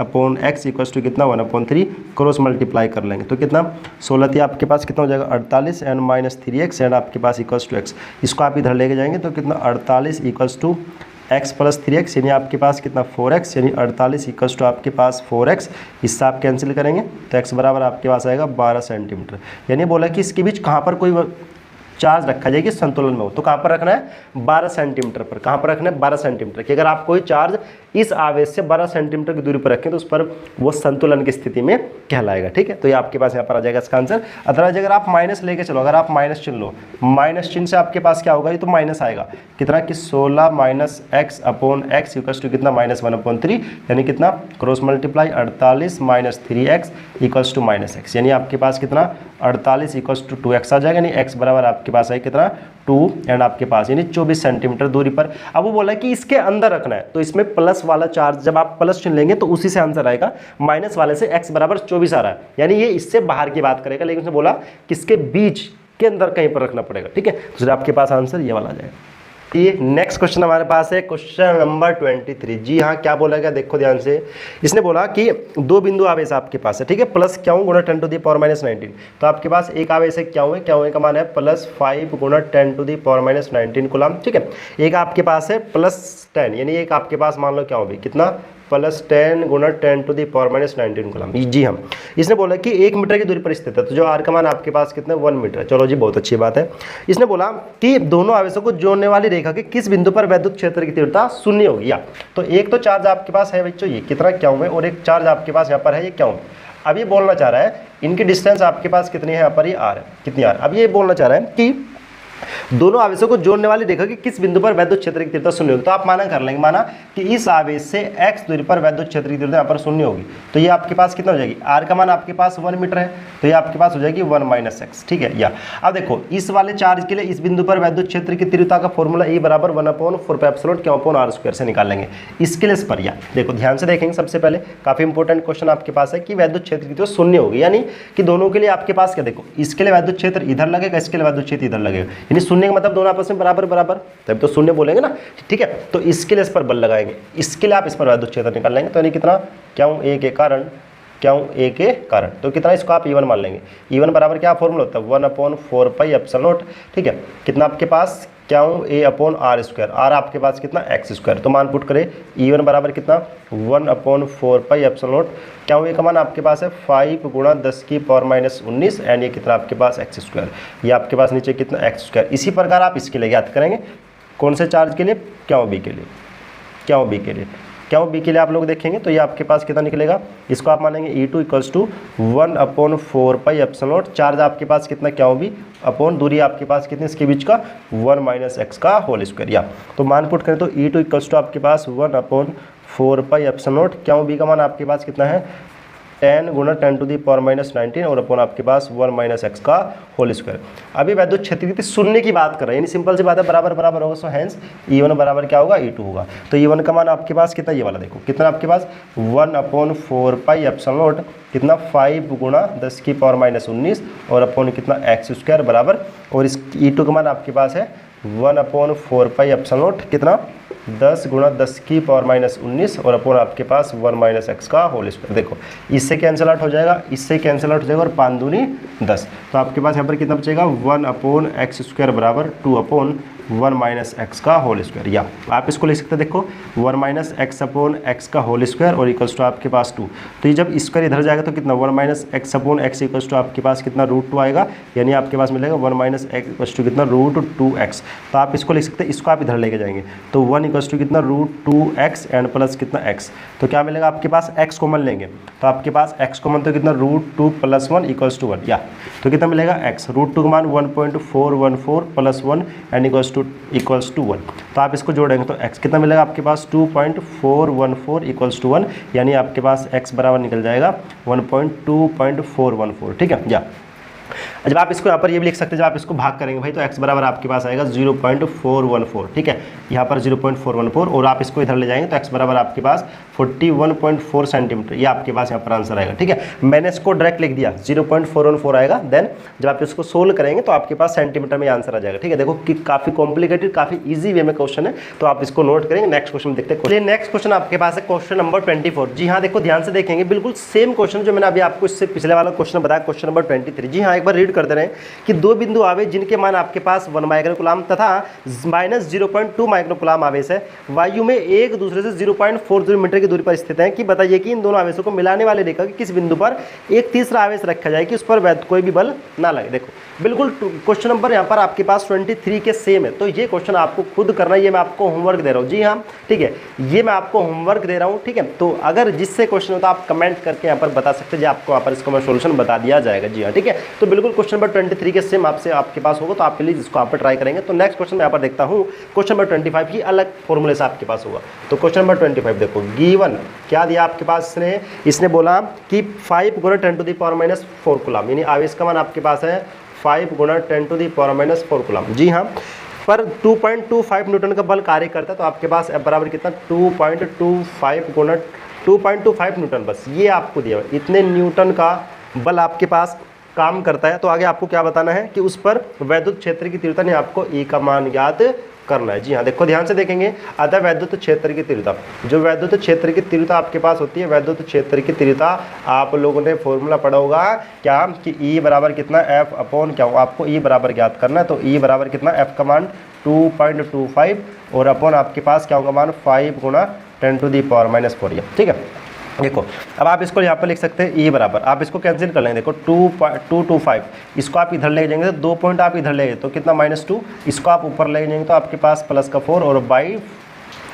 x/x इक्वल्स टू कितना 1/3, क्रॉस मल्टीप्लाई कर लेंगे तो कितना 16 थी आपके पास कितना हो जाएगा 48 एंड -3x एंड आपके पास इक्वल्स टू x। इसको आप इधर लेके जाएंगे तो कितना 48 इक्वल्स टू x + 3x यानी आपके पास कितना 4x, यानी 48 इक्वल्स टू आपके पास 4x। इससे आप कैंसिल करेंगे तो x बराबर आपके पास आएगा 12 सेंटीमीटर। यानी बोला कि इसके बीच कहाँ पर कोई चार्ज रखा जाएगी संतुलन में हो, तो कहाँ पर रखना है 12 सेंटीमीटर पर। कहाँ पर रखना है 12 सेंटीमीटर कि अगर आप कोई चार्ज इस आवेश से 12 सेंटीमीटर की दूरी पर रखें तो उस पर वो संतुलन की स्थिति में कहलाएगा। ठीक है, तो ये आपके पास यहाँ पर आ जाएगा इसका आंसर। अदरवाइज अगर आप माइनस लेके चलो, अगर आप माइनस चिन्ह लो, माइनस चिन्ह से आपके पास क्या होगा, ये तो माइनस आएगा कितना कि 16 - x/x इक्वल्स टू कितना -1/3, यानी कितना cross multiply 48 - 3x equals to -x, यानी आपके पास कितना 48 इक्वल्स टू 2x आ जाएगा, यानी x बराबर आपके पास है कितना 2 एंड आपके पास यानी 24 सेंटीमीटर दूरी पर। अब वो बोला कि इसके अंदर रखना है, तो इसमें प्लस वाला चार्ज जब आप प्लस चिन्ह लेंगे तो उसी से आंसर आएगा, माइनस वाले से x बराबर 24 आ रहा है, यानी ये इससे बाहर की बात करेगा, लेकिन उसने बोला किसके बीच के अंदर कहीं पर रखना पड़ेगा। ठीक है, तो आपके पास आंसर ये वाला आ जाएगा। ये नेक्स्ट क्वेश्चन हमारे पास है क्वेश्चन नंबर 23। जी हाँ, क्या बोला गया देखो ध्यान से। इसने बोला कि दो बिंदु आवेश आपके पास है, ठीक है, प्लस क्यों गुणा 10⁻⁻19। तो आपके पास एक आवेश है क्यों का मान है +5 गुणा 10⁻⁻19 कूलम। ठीक है, एक आपके पास है +10, यानी एक आपके पास मान लो क्या हो भी कितना +10 गुणा 10⁻⁻19 कूलम। जी हम इसने बोला कि 1 मीटर की दूरी पर स्थित है, तो जो आर का मान आपके पास कितना 1 मीटर। चलो जी, बहुत अच्छी बात है। इसने बोला कि दोनों आवेशों को जोड़ने वाली रेखा के किस बिंदु पर वैद्युत क्षेत्र की तीव्रता 0 होगी। तो एक तो चार्ज आपके पास है बच्चों ये कितना क्यों है, और एक चार्ज आपके पास यहाँ पर है ये क्यों। अब ये बोलना चाह रहा है इनकी डिस्टेंस आपके पास कितनी है, यहाँ पर ये आर है, कितनी आर। अब ये बोलना चाह रहा है कि दोनों आवेशों को जोड़ने वाली रेखा की किस बिंदु पर वैद्युत क्षेत्र की तीव्रता शून्य होगी। तो आप माना कर लेंगे, माना कि इस आवेश से x दूरी पर वैद्युत क्षेत्र की तीव्रता यहाँ पर शून्य होगी, तो ये आपके पास कितना हो जाएगी, r का मान आपके पास 1 मीटर है, तो ये आपके पास हो जाएगी 1 - x, ठीक है। या अब देखो इस वाले चार्ज के लिए इस बिंदु पर वैद्युत क्षेत्र की तीव्रता का फॉर्मूला E बराबर 1/4πε Q/r² से निकाल लेंगे। इसके लिए इस पर या देखो ध्यान से देखेंगे, सबसे पहले काफी इंपॉर्टेंट क्वेश्चन आपके पास है कि वैद्युत क्षेत्र की तीव्रता शून्य होगी, यानी कि दोनों के लिए आपके पास क्या, देखो इसके लिए वैद्युत क्षेत्र इधर लगेगा, इसके लिए वैद्युत क्षेत्र इधर लगेगा, यानी शून्य का मतलब दोनों आपस में बराबर बराबर, तब तो शून्य बोलेंगे ना, ठीक है। तो इसके लिए इस पर बल लगाएंगे, इसके लिए आप इस पर वैद्युत क्षेत्र निकाल लेंगे, तो यानी कितना, Q A के कारण, Q A के कारण, तो कितना, इसको आप E1 मान लेंगे। E1 बराबर क्या फॉर्मूला होता है, 1/4πε0, ठीक है। कितना आपके पास Q A/r², r आपके पास कितना x², तो मान पुट करें E1 बराबर कितना 1/4πε0, Q A का मान आपके पास है 5 × 10⁻⁻19 एंड ये कितना आपके पास x², ये आपके पास नीचे कितना x²। इसी प्रकार आप इसके लिए ज्ञात करेंगे, कौन से चार्ज के लिए, Q B के लिए, Q B के लिए, Q B के लिए आप लोग देखेंगे तो ये आपके पास कितना निकलेगा, इसको आप मानेंगे E2 = 1/4πε0, चार्ज आपके पास कितना Q B अपॉन दूरी आपके पास कितनी इसके बीच का 1 - x का होल स्क्वायर। या तो मान पुट करें तो E2 = आपके पास 1/4πε0, Q B का मान आपके पास कितना है 10 × 10⁻⁻19 और अपॉन आपके पास 1 - x का होल स्क्वायर। अभी वैद्युत क्षेत्र की शून्य की बात कर रहे हैं, यानी सिंपल सी बात है, बराबर बराबर होगा, सो हैंस E1 बराबर क्या होगा, E2 होगा। तो E1 का मान आपके पास कितना, ये वाला देखो कितना आपके पास 1/4πε0 कितना 5 × 10⁻⁻19 और अपॉन कितना x² बराबर, और इस E2 का मान आपके पास है 1/4πε0 कितना 10 × 10⁻⁻19 और अपॉन आपके पास 1 - x का होल स्क्वायर। देखो इससे कैंसिल आउट हो जाएगा, इससे कैंसिल आउट हो जाएगा और 5 दूनी 10, तो आपके पास यहाँ पर कितना बचेगा 1/x² बराबर 2/1 - x का होल स्क्वायर। या आप इसको ले सकते हैं, देखो 1 - x/x का होल स्क्वायर और इक्वल्स टू आपके पास 2, तो ये जब स्क्वायर इधर जाएगा तो कितना 1 - x/x इक्वल्स टू आपके पास कितना √2 आएगा, यानी आपके पास मिलेगा 1 - x इक्वल्स टू कितना √2x। तो आप इसको लिख सकते हैं, इसको आप इधर लेके जाएंगे तो 1 इक्वल्स टू कितना √2x एंड प्लस कितना x, तो क्या मिलेगा आपके पास x कॉमन लेंगे तो आपके पास x कॉमन तो कितना √2 + 1 इक्वल्स टू 1। या तो कितना मिलेगा x, √2 का मान 1.414 + 1 एंड इक्वल्स टू 1, तो आप इसको जोड़ेंगे तो x कितना मिलेगा आपके पास 2.414 इक्वल्स टू 1, यानी आपके पास x बराबर निकल जाएगा 1.2.414, ठीक है। या जब आप इसको यहाँ पर ये भी लिख सकते हैं, जब आप इसको भाग करेंगे भाई तो x बराबर आपके पास आएगा 0.414, ठीक है, यहाँ पर 0.414 और आप इसको इधर ले जाएंगे तो x बराबर आपके पास 41.4 सेंटीमीटर, ये आपके पास यहाँ पर आंसर आएगा, ठीक है। मैंने इसको डायरेक्ट लिख दिया 0.414 आएगा, देन जब आप इसको सोल्व करेंगे तो आपके पास सेंटीमीटर में आंसर आ जाएगा, ठीक है। देखो कि काफी कॉम्प्लिकेटेड, काफी ईजी वे में क्वेश्चन है, तो आप इसको नोट करेंगे। नेक्स्ट क्वेश्चन देखते हैं। नेक्स्ट क्वेश्चन आपके पास है क्वेश्चन नंबर 24। जी हाँ, देखो ध्यान से देखेंगे, बिल्कुल सेम क्वेश्चन जो मैंने अभी आपको इससे पिछले वाला क्वेश्चन बताया, क्वेश्चन नंबर 23। जी हाँ, एक बार रीड कर दे रहे हैं कि दो बिंदु आवेश जिनके मान आपके पास 1 माइक्रोकूलम तथा -0.2 माइक्रोकूलम आवेश है, वायु में एक दूसरे से 0.40 मीटर की दूरी पर स्थित हैं, कि बताइए कि इन दोनों आवेशों को मिलाने वाले रेखा के किस बिंदु पर एक तीसरा आवेश रखा जाए कि उस पर कोई भी बल ना लगे। देखो बिल्कुल क्वेश्चन नंबर यहाँ पर आपके पास 23 के सेम है, तो ये क्वेश्चन आपको खुद करना है, ये मैं आपको होमवर्क दे रहा हूँ। जी हाँ, ठीक है, ये मैं आपको होमवर्क दे रहा हूँ, ठीक है। तो अगर जिससे क्वेश्चन होता है आप कमेंट करके यहाँ पर बता सकते हैं, आपको यहाँ पर इसका मैं सोल्यूशन बता दिया जाएगा। जी हाँ, ठीक है, तो बिल्कुल क्वेश्चन नंबर 23 के सेम आपसे आपके पास होगा, तो आपके लिए जिसको आप पर ट्राई करेंगे। तो नेक्स्ट क्वेश्चन मैं यहाँ पर देखता हूँ, क्वेश्चन नंबर 25 की अलग फॉर्मूले से आपके पास होगा। तो क्वेश्चन नंबर 25 देखो, गिवन क्या दिया आपके पास, इसने बोला कि 5 × 10⁻⁻4 कूलम, यानी आवेश का मान आपके पास है 5 × 10⁻⁴ कूलम। जी हाँ, पर 2.25 न्यूटन का बल कार्य करता है, तो आपके पास F बराबर कितना 2.25 न्यूटन, बस ये आपको दिया, इतने न्यूटन का बल आपके पास काम करता है। तो आगे आपको क्या बताना है कि उस पर वैद्युत क्षेत्र की तीव्रता ने आपको E का मान ज्ञात करना है। जी हाँ, देखो ध्यान से देखेंगे, अतः वैद्युत क्षेत्र की तीव्रता, जो वैद्युत क्षेत्र की तीव्रता आपके पास होती है, वैद्युत क्षेत्र की तीव्रता आप लोगों ने फॉर्मूला पढ़ा होगा क्या कि E बराबर कितना F अपॉन क्या, आपको E बराबर ज्ञात करना है। तो E बराबर कितना, F का मान 2.25 और अपॉन आपके पास क्या होगा मान 5 × 10⁻⁴, ठीक है। देखो अब आप इसको यहाँ पर लिख सकते हैं E बराबर, आप इसको कैंसिल कर लेंगे, देखो 2.25, इसको आप इधर ले जाएंगे तो 2 पॉइंट आप इधर ले तो कितना -2, इसको आप ऊपर ले जाएंगे तो आपके पास +4 और बाई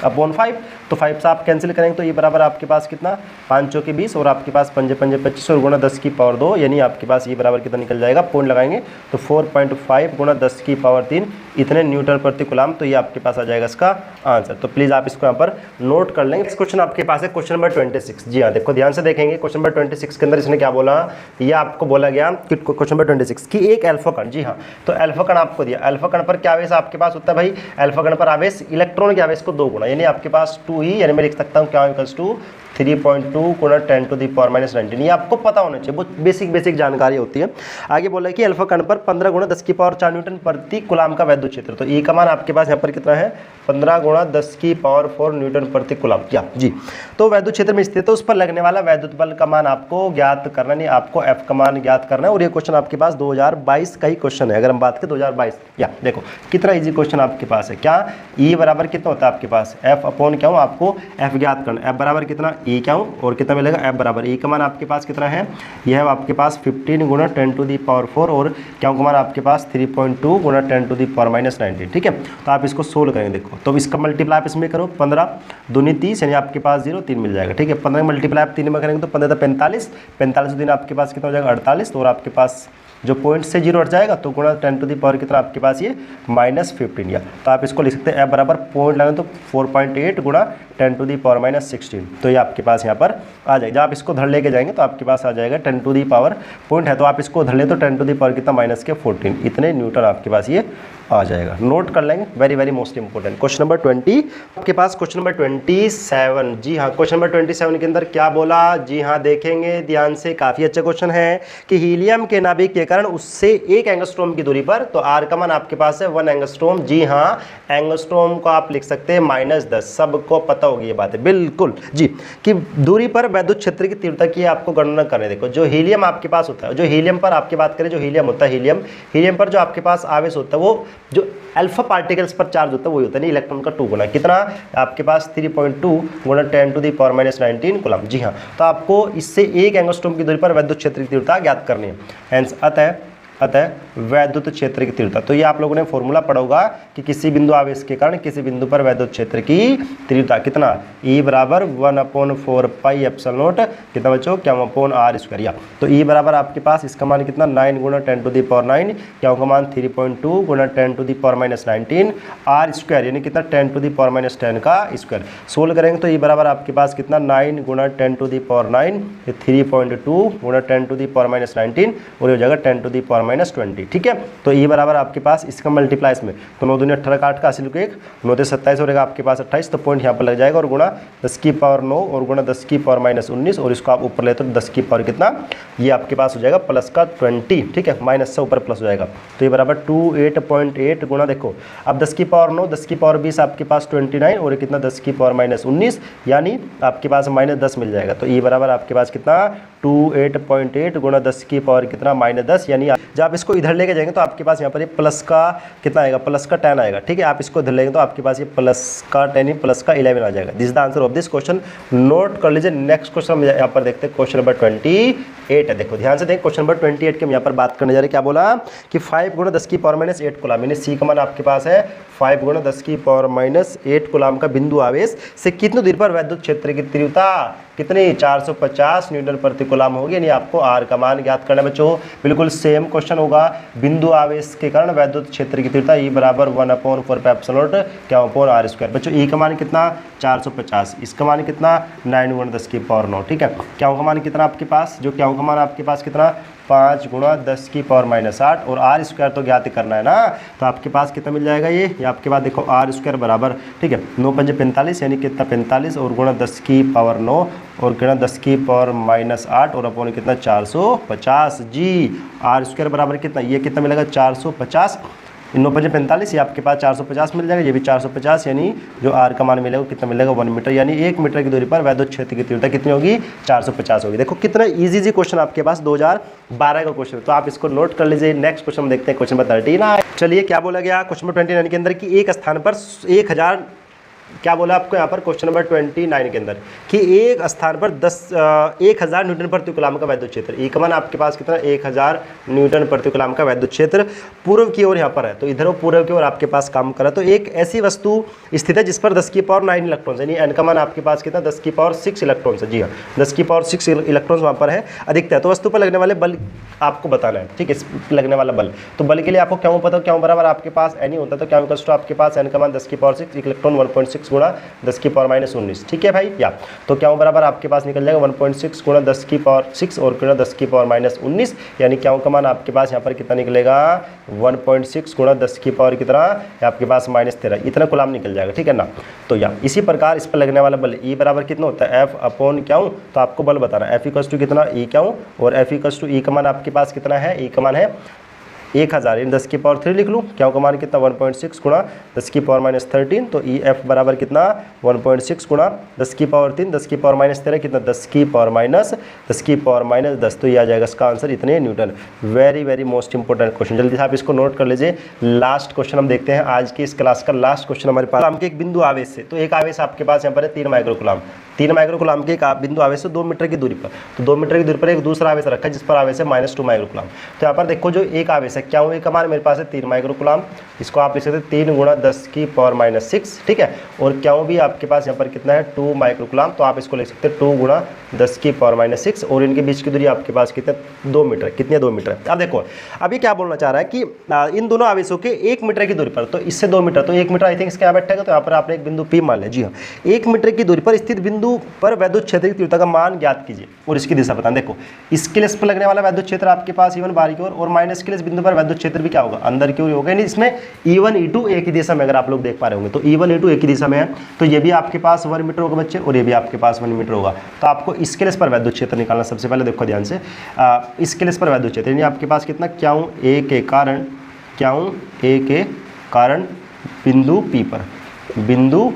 अपॉन 5, तो 5 से आप कैंसिल करेंगे तो ये बराबर आपके पास कितना 5 चौके 20 और आपके पास 5 5 25 और गुणा 10 की पावर 2, यानी आपके पास ये बराबर कितना निकल जाएगा, पॉइंट लगाएंगे तो 4.5 गुणा 10 की पावर 3 इतने न्यूटन प्रति कूलम, तो ये आपके पास आ जाएगा इसका आंसर। तो प्लीज़ आप इसको यहाँ पर नोट कर लेंगे। इस क्वेश्चन आपके पास है क्वेश्चन नंबर 26। जी हाँ, देखो ध्यान से देखेंगे क्वेश्चन नंबर 26 के अंदर इसने क्या बोला, ये आपको बोला गया कि क्वेश्चन नंबर 26 की एक अल्फा कण, जी हाँ, तो अल्फा कण आपको दिया, अल्फा कण पर क्या आवेश आपके पास होता है भाई, अल्फा कण पर आवेश इलेक्ट्रॉन के आवेश को 2 गुना, यानी आपके पास 2e, यानी मैं लिख सकता हूँ क्या इक्वल्स टू 3.2 गुणा 10 टू द पावर -19। ये आपको पता होना चाहिए, बहुत बेसिक जानकारी होती है। आगे बोला कि अल्फा कण पर 15 गुणा 10 की पावर 4 न्यूटन प्रति कूलम का वैद्युत क्षेत्र, तो E का मान आपके पास यहाँ पर कितना है 15 गुणा 10 की पावर 4 न्यूटन प्रति कूलम, क्या जी। तो वैद्युत क्षेत्र में स्थित है, उस पर लगने वाला वैद्युत बल का मान आपको ज्ञात करना, नहीं आपको F का मान ज्ञात करना है। और ये क्वेश्चन आपके पास 2022 का ही क्वेश्चन है। अगर हम बात करें 2022, या देखो कितना ईजी क्वेश्चन आपके पास है, क्या E बराबर कितना होता है आपके पास F अपॉन क्या हूँ, आपको F ज्ञात करना, F बराबर कितना E क्या हूँ और कितना मिलेगा F बराबर E का मान आपके पास कितना है, यह है आपके पास 15 गुणा 10 टू दी पावर 4 और क्या का मान आपके पास 3.2 गुणा 10 टू दी पावर -19, ठीक है। तो आप इसको सोल्व करेंगे, देखो तो इसका मल्टीप्लाई आप इसमें करो, 15 दूनी 30 यानी आपके पास 0 3 मिल जाएगा, ठीक है। 15 मल्टीप्लाई आप 3 में करेंगे तो 15 45, 45 दिन आपके पास कितना हो जाएगा 48, और आपके पास जो पॉइंट से 0 हट जाएगा तो गुणा 10 टू दी पावर कितना आपके पास ये -15, या तो आप इसको लिख सकते हैं F बराबर पॉइंट लगाएं तो 4.8 गुणा 10 टू दी पावर -16, तो ये आपके पास यहाँ पर आ जाएगा। जब आप इसको धर लेके जाएंगे तो आपके पास आ जाएगा 10 टू दी पावर, पॉइंट है तो आप इसको धर ले तो 10 टू दी पावर कितना -14, इतने न्यूटन आपके पास ये आ जाएगा। नोट कर लेंगे, very most important. Question number 20 आपके पास, क्वेश्चन नंबर 27, जी हाँ, क्वेश्चन नंबर 27 के अंदर क्या बोला, जी हाँ देखेंगे ध्यान से, काफ़ी अच्छा क्वेश्चन है कि हीलियम के नाभिक के कारण उससे 1 एंगस्ट्रॉम की दूरी पर, तो आर का मान आपके पास है 1 एंगस्ट्रॉम, जी हाँ, एंगस्ट्रॉम को आप लिख सकते हैं -10, सबको पता होगी ये बात है बिल्कुल जी, कि दूरी पर वैद्युत क्षेत्र की तीव्रता की आपको गणना करें। देखो जो हीलियम आपके पास होता है, जो हीलियम पर आपकी बात करें, जो हीलियम होता है, हीलियम पर जो आपके पास आवेश होता है वो जो अल्फा पार्टिकल्स पर चार्ज होता है वही होता है, नहीं इलेक्ट्रॉन का 2 गुना, कितना आपके पास 3.2 गुणा 10 टू दी पावर -19 कूलम, जी हाँ। तो आपको इससे 1 एंगस्ट्रॉम की दूरी पर वैद्युत क्षेत्र की तीव्रता ज्ञात करनी है। हेंस अतः वैद्युत क्षेत्र की तीव्रता, तो ये आप लोगों ने फॉर्मूला पढ़ा होगा कि किसी बिंदु आवेश के कारण किसी बिंदु पर वैद्युत क्षेत्र की तीव्रता कितना, E बराबर 1/4 पाई एप्सिलॉन नॉट कितना बच्चों, क्या अपॉन R स्क्वायर, या तो E बराबर आपके पास इसका मान कितना 9 गुणा 10 टू दी पावर 9, क्या का मान 3.2 गुणा 10 to the power -19 R square, यानी कितना 10 टू दी पावर -10 का स्क्वायर। सोल्व करेंगे तो E बराबर आपके पास कितना 9 गुणा 10 टू दी पावर 9, 3.2 गुणा 10 टू दी पावर -19 और हो जाएगा 10 टू दी पावर -20, ठीक है। तो E बराबर आपके पास इसका मल्टीप्लाई इसमें, तो 9 दूनी 18 का 8 का हासिल को 1, 9 से 27 हो जाएगा आपके पास 28, तो पॉइंट यहाँ पर लग जाएगा और गुणा 10 की पावर 9 और गुणा 10 की पावर -19 और इसको आप ऊपर ले तो 10 की पावर कितना, ये आपके पास हो जाएगा प्लस का 20, ठीक है, माइनस से ऊपर प्लस हो जाएगा, तो ये बराबर 28.8 गुणा, देखो अब 10 की पावर 9, 10 की पावर 20 आपके पास 29 और कितना 10 की पावर -19, यानी आपके पास -10 मिल जाएगा। तो E बराबर आपके पास कितना 28.8 गुणा 10 की पावर कितना -10, यानी जब आप इसको इधर लेके जाएंगे तो आपके पास यहाँ पर ये प्लस का कितना आएगा, प्लस का 10 आएगा, ठीक है। आप इसको इधर लेंगे तो आपके पास ये प्लस का 10 प्लस का 11 आ जाएगा। This the answer of this question, note कर लीजिए। नेक्स्ट क्वेश्चन हम यहाँ पर देखते हैं, क्वेश्चन नंबर 28 है। देखो ध्यान से देखें, क्वेश्चन नंबर 28 के हम यहाँ पर बात करने जा रहे हैं। क्या बोला कि 5 गुणा 10 की पावर -8 कूलम, यानी C का मान आपके पास है 5 गुणा 10 की पावर -8 कूलम का बिंदु आवेश से कितनी दूरी पर वैद्युत क्षेत्र की तीव्रता कितनी 450 न्यूटन प्रति कूलम होगी, यानी आपको R का मान ज्ञात करना है बच्चों। बिल्कुल सेम क्वेश्चन होगा, बिंदु आवेश के कारण वैद्युत क्षेत्र की तीव्रता E बराबर 1/4 एप्सिलॉन नॉट क्या अपॉन R स्क्वायर। बच्चों E का मान कितना 450, इसका मान कितना 9 गुणा 10 की पावर 9, ठीक है। क्या का मान कितना आपके पास, जो क्या का मान आपके पास कितना 5 गुणा 10 की पावर -8 और R स्क्वायर तो ज्ञात करना है ना, तो आपके पास कितना मिल जाएगा ये आपके पास देखो R स्क्वायर बराबर, ठीक है, 9 पंजे 45 यानी कितना 45 और गुणा 10 की पावर 9 और गुणा 10 की पावर -8 और अपॉन कितना 450 जी। R स्क्वायर बराबर कितना, ये कितना मिलेगा 450, 9 पंजे 45, ये आपके पास 450 मिल जाएगा, ये भी 450, यानी जो R का मान मिलेगा कितना मिलेगा 1 मीटर, यानी 1 मीटर की दूरी पर वैद्युत क्षेत्र की तीव्रता कितनी होगी 450 होगी। देखो कितना इजी क्वेश्चन आपके पास 2012 का क्वेश्चन, तो आप इसको नोट कर लीजिए। नेक्स्ट क्वेश्चन हम देखते हैं, क्वेश्चन नंबर 39। चलिए क्या बोला गया क्वेश्चन नंबर 29 के अंदर कि एक स्थान पर 1000 क्या बोला आपको यहाँ पर क्वेश्चन नंबर 29 के अंदर कि एक स्थान पर 1000 न्यूटन प्रति कूलम का वैद्युत क्षेत्र, ई का मान आपके पास कितना 1000 न्यूटन प्रति कूलम का वैद्युत क्षेत्र पूर्व की ओर यहाँ पर है, तो इधर वो पूर्व की ओर आपके पास काम करा। तो एक ऐसी वस्तु स्थित है जिस पर 10 की पावर 9 इलेक्ट्रॉन्स, यानी एन का मान आपके पास कितना 10 की पावर 6 इलेक्ट्रॉन्स है। जी हाँ, 10 की पावर 6 इलेक्ट्रॉन्स वहाँ पर है अधिकता। तो वस्तु पर लगने वाले बल आपको बताना है, ठीक है, लगने वाला बल। तो बल के लिए आपको क्यों पता, क्यों बराबर आपके पास एन ही होता है, तो क्या इक्वल्स टू आपके पास एन का मान 10 की पावर 6 इलेक्ट्रॉन 1.6 गुणा 10 की पावर -19, ठीक है भाई। या तो क्या बराबर आपके पास निकल जाएगा 1.6 गुणा 10 की पावर 6 और गुणा 10 की पावर -19, यानी क्या का मान आपके पास यहाँ पर कितना निकलेगा 1.6 गुणा 10 की पावर कितना आपके पास -13, इतना कूलम निकल जाएगा, ठीक है ना। तो या इसी प्रकार इस पर लगने वाला बल ई बराबर कितना होता है एफ अपॉन क्या हूँ, तो आपको बल बताना एफ इक्वल्स टू कितना ई क्या हूँ, और एफ इक्वल्स टू ई का मान आपके पास कितना है, ई का मान है 1000, इन 10 की पावर 3 लिख लूँ, क्या का मान कितना 1.6 गुणा 10 की पावर -13, तो ई एफ बराबर कितना 1.6 गुणा 10 की पावर 3 10 की पावर -13 कितना 10 की पावर -10, तो ये आ जाएगा इसका आंसर इतने Newton. Very very most important question, जल्दी से आप इसको नोट कर लीजिए। लास्ट क्वेश्चन हम देखते हैं आज की इस क्लास का, लास्ट क्वेश्चन हमारे पास कूलम के एक बिंदु आवेश से, तो एक आवेश आपके पास यहाँ पर है 3 माइक्रोकूलम, 3 माइक्रोकूलम के एक बिंदु आवेश से 2 मीटर की दूरी पर, तो 2 मीटर की दूरी पर एक दूसरा आवेश रखा है जिस पर आवेश है -2 माइक्रोकूलम। तो यहाँ पर देखो जो एक आवेश है क्या हुआ, एक मान मेरे पास है 3 माइक्रोकूलम, इसको आप लिख सकते हैं 3 गुणा 10 की पावर -6, ठीक है, और क्या भी आपके पास यहाँ पर कितना है 2 माइक्रोकूलम, तो आप इसको लिख सकते हैं 2 गुणा 10 की पावर -6, और इनके बीच की दूरी आपके पास कितने 2 मीटर, कितने 2 मीटर। अब देखो अभी क्या बोलना चाह रहा है कि इन दोनों आवेशों के 1 मीटर की दूरी पर, तो इससे 2 मीटर, तो 1 मीटर आई थिंक इसके यहाँ बैठेगा, तो यहाँ पर आपने एक बिंदु P मान लिया। जी हाँ, 1 मीटर की दूरी पर स्थित बिंदु पर वैद्युत क्षेत्र की तीव्रता का मान ज्ञात कीजिए और इसकी दिशा बताएं। देखो इसके लिए इस पर लगने वाला वैद्युत क्षेत्र आपके पास E1 बाहर की ओर, और माइनस के लिए इस बिंदु पर वैद्युत क्षेत्र भी क्या होगा अंदर की ओर होगा, यानी इसमें E1 E2 एक ही दिशा में, अगर आप लोग देख पा रहे होंगे तो E1 E2 एक ही दिशा में है, तो ये भी आपके पास 1 मीटर होगा बच्चे, और ये भी आपके पास 1 मीटर होगा। तो आपको इसके लिए इस पर वैद्युत क्षेत्र निकालना, सबसे पहले देखो ध्यान से, इसके लिए इस पर वैद्युत क्षेत्र यानी आपके पास कितना क्या हूँ ए के कारण बिंदु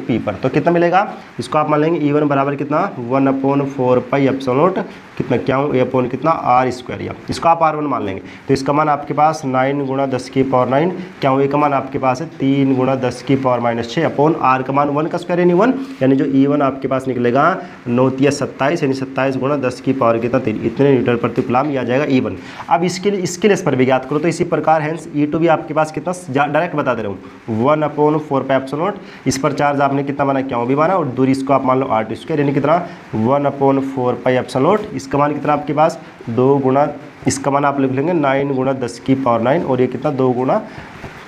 P पर, तो कितना मिलेगा, इसको आप मान लेंगे E1 बराबर कितना 1/4 पाई एप्सिलॉन नॉट कितना क्या हूँ ए अपॉन कितना R², या इसको आप R1 मान लेंगे, तो इसका मान आपके पास 9 गुणा 10 की पावर 9, क्या हूँ ए का मान आपके पास है 3 गुणा 10 की पावर -6 अपॉन R का मान 1 का स्क्वायर यानी 1, यानी जो E1 आपके पास निकलेगा 9×3 = 27, यानी 27 गुणा 10 की पावर कितना 3, इतने न्यूटन प्रति कूलम, या जाएगा E1। अब इसके लिए इस पर भी ज्ञात करो, तो इसी प्रकार हैंस E2 भी आपके पास कितना डायरेक्ट बता दे रहा हूँ 1/4 पाई एप्सिलॉन नॉट, इस पर चार्ज आपने कितना माना क्या भी माना, और दूरी इसको आप मान लो R2², यानी कितना 1/4 पाई एप्सिलॉन नॉट, इसका मान कितना आपके पास 2 गुणा, इसका मान आप लिख लेंगे 9 गुणा 10 की पावर 9, और ये कितना 2 गुणा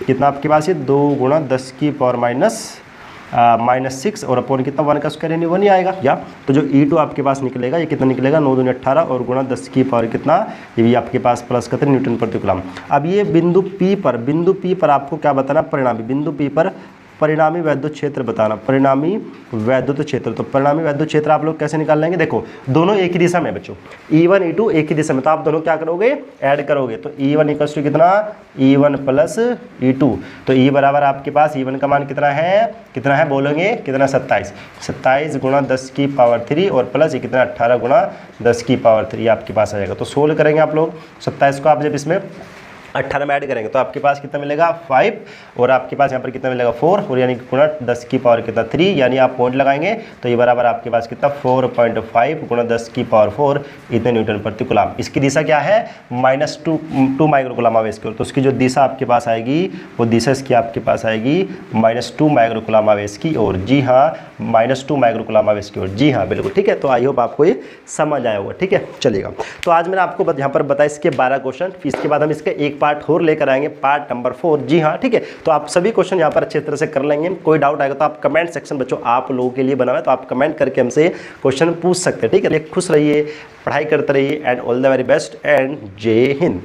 कितना आपके पास ये 2 गुणा 10 की पावर -6 और अपॉन कितना 1 का स्क्वायर यानी 1 ही आएगा। या तो जो E2 आपके पास निकलेगा ये कितना निकलेगा 9 दूनी 18 और गुणा 10 की पावर कितना, ये भी आपके पास प्लस कितने न्यूटन प्रति कूलम। अब ये बिंदु P पर आपको क्या बताना, परिणामी बिंदु P पर परिणामी वैद्युत क्षेत्र बताना, परिणामी वैद्युत क्षेत्र। तो परिणामी वैद्युत क्षेत्र आप लोग कैसे निकाल लेंगे, देखो दोनों एक ही दिशा में बच्चों, E1 E2 एक ही दिशा में, तो आप दोनों क्या करोगे ऐड करोगे, तो E1 इक्वल्स टू कितना E1 प्लस E2, तो E बराबर आपके पास E1 का मान कितना है बोलोगे कितना 27 गुणा 10 की पावर 3 और प्लस ये कितना 18 गुणा 10 की पावर 3 आपके पास आ जाएगा। तो सोल्व करेंगे आप लोग 27 को, आप जब इसमें 18 में ऐड करेंगे तो आपके पास कितना मिलेगा 5, और आपके पास यहाँ पर कितना मिलेगा 4, और यानी गुणा 10 की पावर कितना 3, यानी आप पॉइंट लगाएंगे तो ये बराबर आपके पास कितना 4.5 गुणा 10 की पावर 4 इतने न्यूटन प्रति कूलम। इसकी दिशा क्या है -2 माइक्रोकूलम आवेश की ओर, तो उसकी जो दिशा आपके पास आएगी वो दिशा इसकी आपके पास आएगी -2 माइक्रोकूलम आवेश की ओर। जी हाँ, -2 माइक्रोकूलम आवेश की ओर। जी हाँ बिल्कुल ठीक है। तो आई होप आपको ये समझ आया होगा। ठीक है चलिएगा, तो आज मैंने आपको यहाँ पर बताया इसके 12 क्वेश्चन, इसके बाद हम इसके एक पार्ट और लेकर आएंगे, पार्ट नंबर 4। जी हाँ ठीक है, तो आप सभी क्वेश्चन यहाँ पर अच्छे तरह से कर लेंगे। कोई डाउट आएगा तो आप कमेंट सेक्शन बच्चों आप लोगों के लिए बना हुआ है, तो आप कमेंट करके हमसे क्वेश्चन पूछ सकते हैं। ठीक है, खुश रहिए, पढ़ाई करते रहिए, and all the very best, and जय हिंद।